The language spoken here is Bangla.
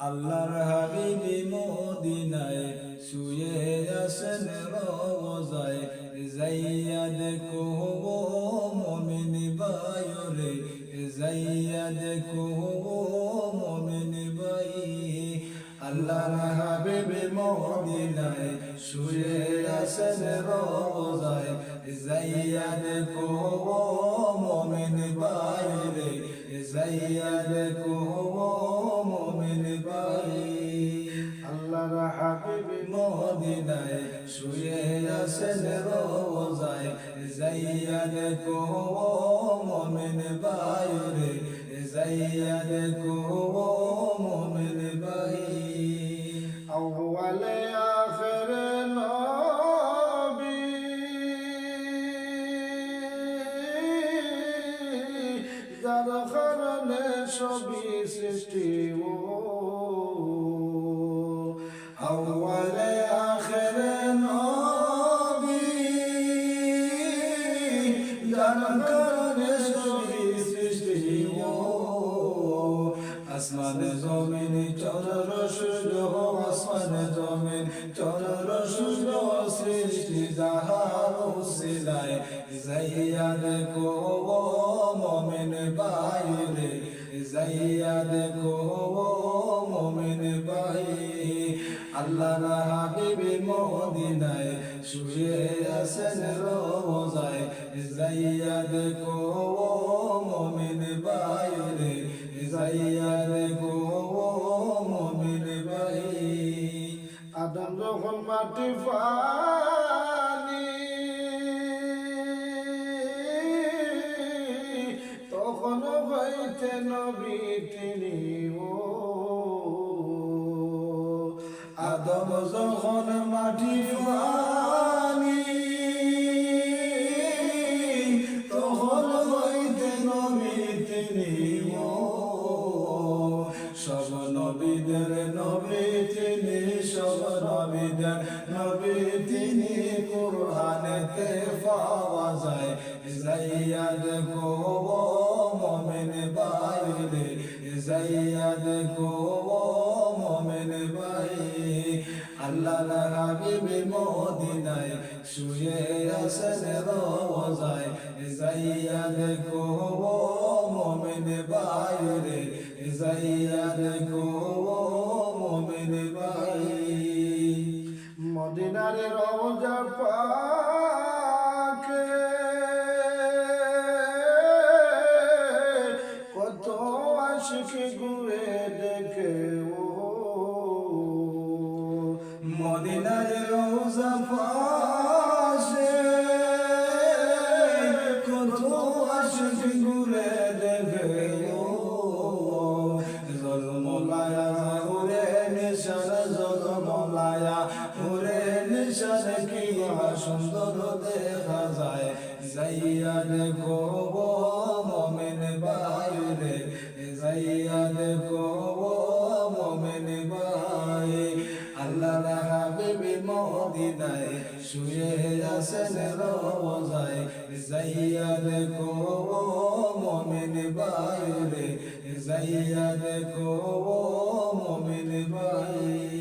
আল্লাহর হাবিবি মদিনায় শুয়ে আছেন রওজায় যাইয়া দেখো মুমিন ভাইরে যাইয়া দেখো মুমিন ভাই আল্লাহর হাবিবি মদিনায় শুয়ে আছেন রওজায় যাইয়া দেখো মুমিন ভাইরে যাইয়া দেখো মুমিন ভাই আল্লাহর হাবিব মদিনায় শুয়ে আছেন রওজায় যাইয়া দেখো মুমিন ভাইরে যাইয়া দেখো মুমিন ভাই আউয়ালে আখিরে নবী যার কারণে সবই সৃষ্টি আউয়ালে আখিরে নবী যার কারণে সবই সৃষ্টি আসমানে জমিন চন্দ্র সূর্য আসমানে জমিন চন্দ্র সূর্য সৃষ্টি যাহার উসিলায় যাইয়া দেখো মুমিন ভাইরে যাইয়া দেখো মুমিন ভাই আল্লাহর হাবিবি মদিনায় শুয়ে আছেন রওজায় যাইয়া দেখো মুমিন ভাইরে যাইয়া দেখো মুমিন ভাই আদম যখন মাটি পানি তখন হইতে নবী তিনি আদম যখন মাটি পানি তখন হইতে নবী তিনি সব নবীদের নবী তিনি সব নবীদের নবী তিনি কুরআনেতে পাওয়া যায় যাইয়া দেখো মুমিন ভাইরে যাইয়া দেখো মুমিন ভাই আল্লাহর হাবিবি মদিনায় শুয়ে আছেন রওজায় যাইয়া দেখো মুমিন ভাইরে যাইয়া দেখো মুমিন ভাই মদিনার রওজা পাকে কত আশিক ঘুরে দেখে মদিনার রওজা পাশে কত আশিক ঘুরে দেখে জলমলায়া ঘুরে নিশান জলমলায়া ঘুরে নিশান কি সুন্দর দেখা যায় যাইয়া দেখো মুমিন ভাইরে যাইয়া দেখো মুমিন ভাই আল্লাহর হাবিবি মদিনায় শুয়ে আছেন রওজায় যাইয়া দেখো মুমিন ভাইরে যাইয়া দেখো মুমিন ভাই